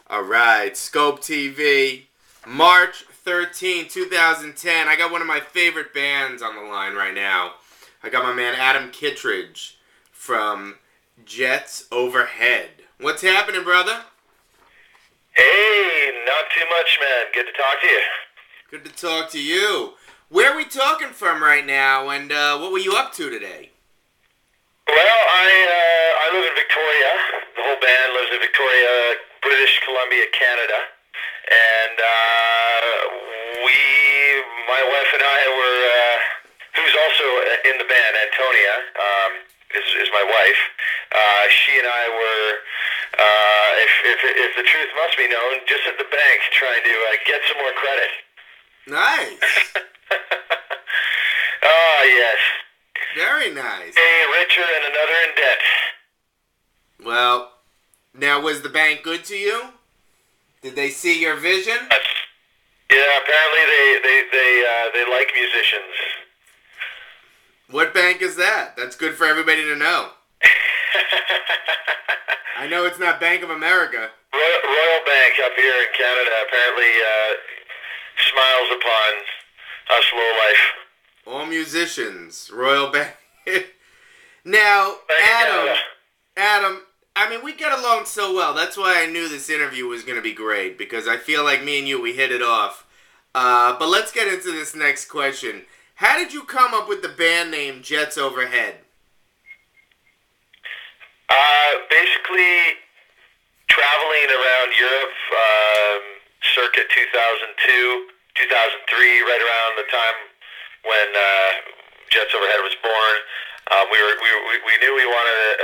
All right, Skope TV, March 13, 2010. I got one of my favorite bands on the line right now. I got my man Adam Kittredge from Jets Overhead. What's happening, brother? Hey, not too much, man. Good to talk to you. Good to talk to you. Where are we talking from right now, and what were you up to today? Well, I live in Victoria. The whole band lives in Victoria, British Columbia, Canada. And my wife and I were, who's also in the band, Antonia, is my wife. She and I were, if the truth must be known, just at the bank trying to get some more credit. Nice. Oh, yes. Very nice. A richer and another in debt. Well, now was the bank good to you? Did they see your vision? Yeah, apparently they like musicians. What bank is that? That's good for everybody to know. I know it's not Bank of America. Royal Bank up here in Canada apparently smiles upon us lowlife. All musicians, Royal Bank. Now, Adam, I mean, we get along so well. That's why I knew this interview was going to be great, because I feel like me and you, we hit it off. But let's get into this next question. How did you come up with the band name Jets Overhead? Basically, traveling around Europe circa 2002, 2003, right around the time when Jets Overhead was born. We knew we wanted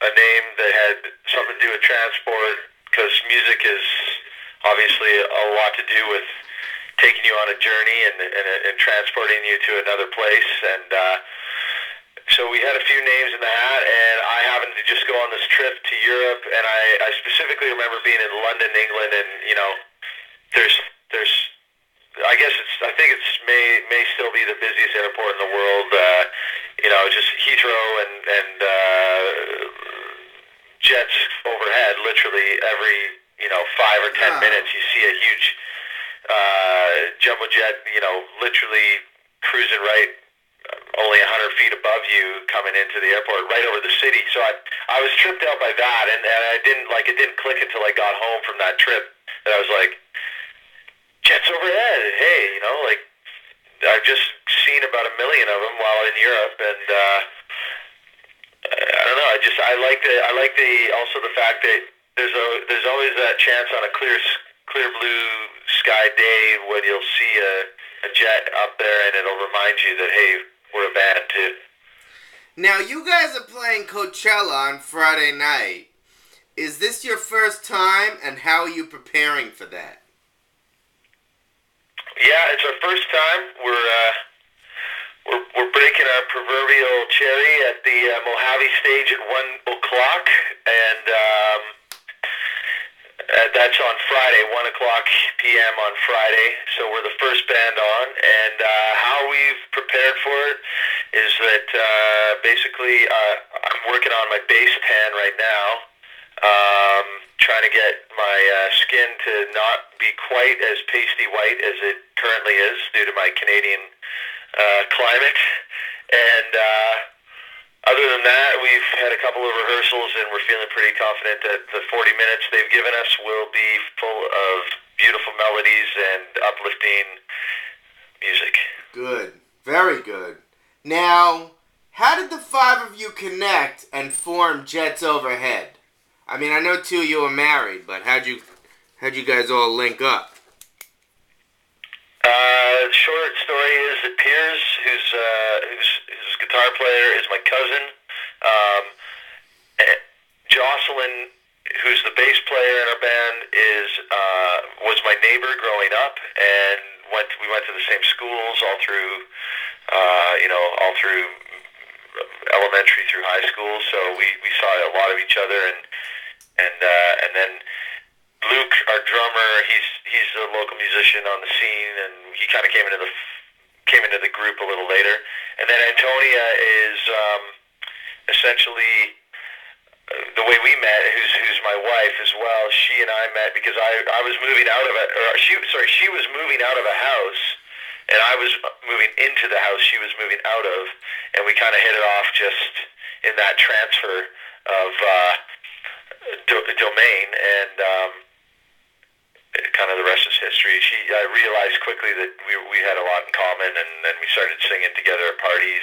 a name that had something to do with transport, because music is obviously a lot to do with taking you on a journey and transporting you to another place. And so we had a few names in the hat, and I happened to just go on this trip to Europe, and I specifically remember being in London, England, and there's I think it's may still be the busiest airport in the world. Just Heathrow and jets overhead. Literally every 5 or 10 minutes, you see a huge jumbo jet. Literally cruising right, only 100 feet above you, coming into the airport, right over the city. So I was tripped out by that, and I didn't it didn't click until I got home from that trip that I was like, Jets Overhead, hey, I've just seen about 1 million of them while in Europe, and I don't know. I like also the fact that there's always that chance on a clear blue sky day when you'll see a jet up there, and it'll remind you that, hey, we're a band too. Now, you guys are playing Coachella on Friday night. Is this your first time, and how are you preparing for that? Yeah, it's our first time. We're breaking our proverbial cherry at the Mojave stage at 1 o'clock, and that's on Friday, 1 o'clock p.m. on Friday. So we're the first band on, and how we've prepared for it is that basically I'm working on my bass tan right now. Trying to get my skin to not be quite as pasty white as it currently is due to my Canadian climate. And other than that, we've had a couple of rehearsals, and we're feeling pretty confident that the 40 minutes they've given us will be full of beautiful melodies and uplifting music. Good. Very good. Now, how did the five of you connect and form Jets Overhead? I mean, I know two of you are married, but how'd you guys all link up? Short story is that Piers, whose guitar player is my cousin, Jocelyn, who's the bass player in our band, was my neighbor growing up, and we went to the same schools all through elementary through high school. So we saw a lot of each other, and then Luke, our drummer, he's a local musician on the scene, and he kind of came into the group a little later. And then Antonia is essentially the way we met, who's my wife as well. She and I met because I was moving out of it, or she was moving out of a house, and I was moving into the house she was moving out of, and we kind of hit it off just in that transfer of domain, and kind of the rest is history. I realized quickly that we had a lot in common, and then we started singing together at parties,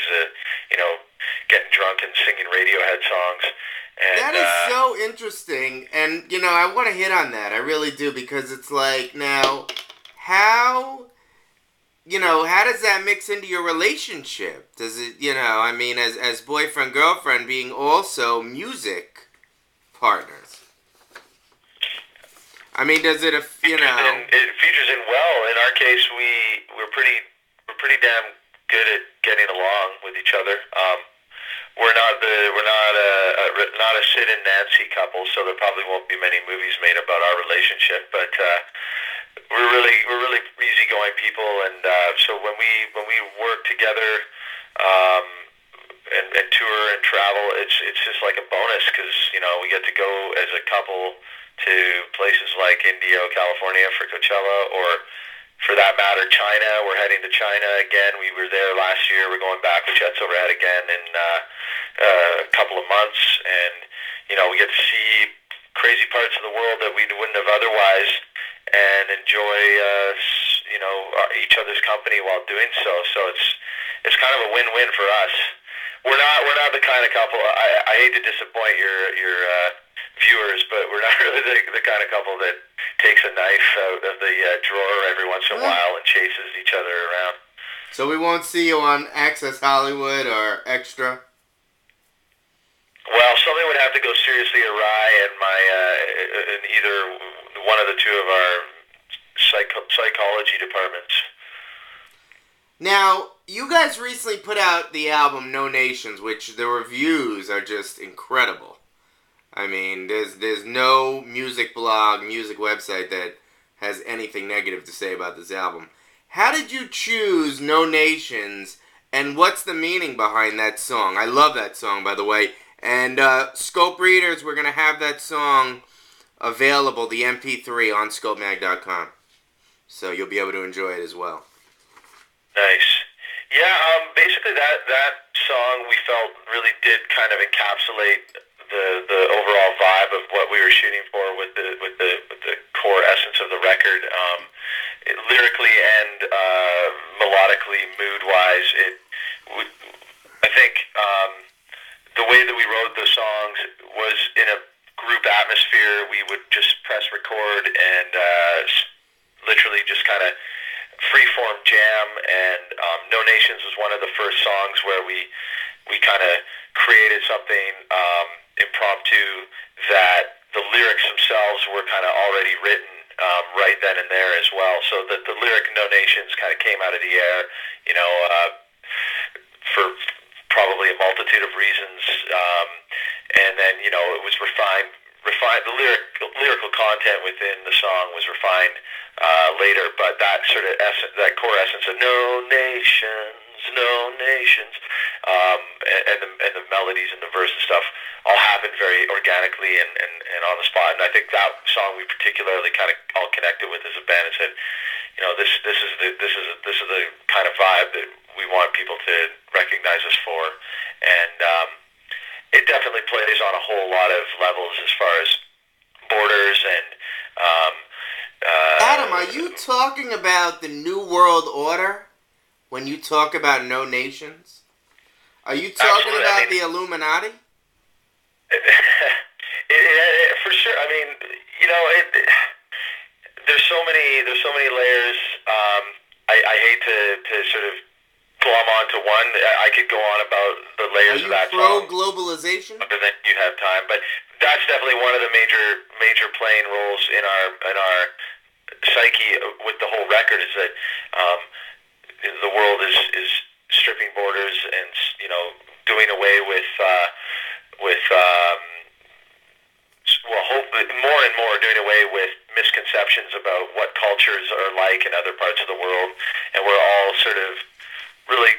getting drunk and singing Radiohead songs. And, that is so interesting, and I want to hit on that. I really do, because it's like, now, how does that mix into your relationship? Does it, as boyfriend girlfriend being also music partners? I mean, does it, It features in well. In our case, we're pretty damn good at getting along with each other. We're not a Sid and Nancy couple, so there probably won't be many movies made about our relationship. But we're really easygoing people, and so when we work together and tour and travel, it's just like a bonus, because we get to go as a couple to places like Indio, California for Coachella, or for that matter, China. We're heading to China again. We were there last year. We're going back with Jets Overhead again in a couple of months, and we get to see crazy parts of the world that we wouldn't have otherwise, and enjoy each other's company while doing so. So it's kind of a win-win for us. We're not the kind of couple. I hate to disappoint your viewers, but we're not really the kind of couple that takes a knife out of the drawer every once in a while and chases each other around. So we won't see you on Access Hollywood or Extra? Well, something would have to go seriously awry in either one of the two of our psychology departments. Now, you guys recently put out the album No Nations, which the reviews are just incredible. I mean, there's no music blog, music website that has anything negative to say about this album. How did you choose No Nations, and what's the meaning behind that song? I love that song, by the way. And Skope readers, we're going to have that song available, the MP3, on skopemag.com. So you'll be able to enjoy it as well. Nice. Yeah, basically that song we felt really did kind of encapsulate the overall vibe of what we were shooting for with the core essence of the record, lyrically and melodically, mood-wise. I think the way that we wrote the songs was in a group atmosphere. We would just press record and literally just kind of free-form jam, and No Nations was one of the first songs where we kind of created something impromptu that the lyrics themselves were kind of already written right then and there as well, so that the lyric No Nations kind of came out of the air, for probably a multitude of reasons, and then it was refined. The lyrical content within the song was refined later, but that sort of that core essence of No Nations, and the melodies and the verse and stuff all happened very organically and on the spot. And I think that song we particularly kind of all connected with as a band and said, this is the kind of vibe that we want people to recognize us for, and it definitely plays on a whole lot of levels as far as borders and. Adam, are you talking about the New World Order when you talk about No Nations? Are you talking about the Illuminati? For sure. I mean, there's so many layers. I hate to sort of glom onto one. I could go on about the layers of that song. Are you pro-globalization? Other than you have time, but that's definitely one of the major playing roles in our psyche with the whole record, is that the world is stripping borders and doing away with hopefully more and more doing away with misconceptions about what cultures are like in other parts of the world, and we're all sort of really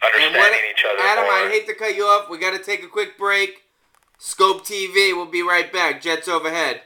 understanding each other. Adam, more. I hate to cut you off. We got to take a quick break. Skope TV. We'll be right back. Jets overhead.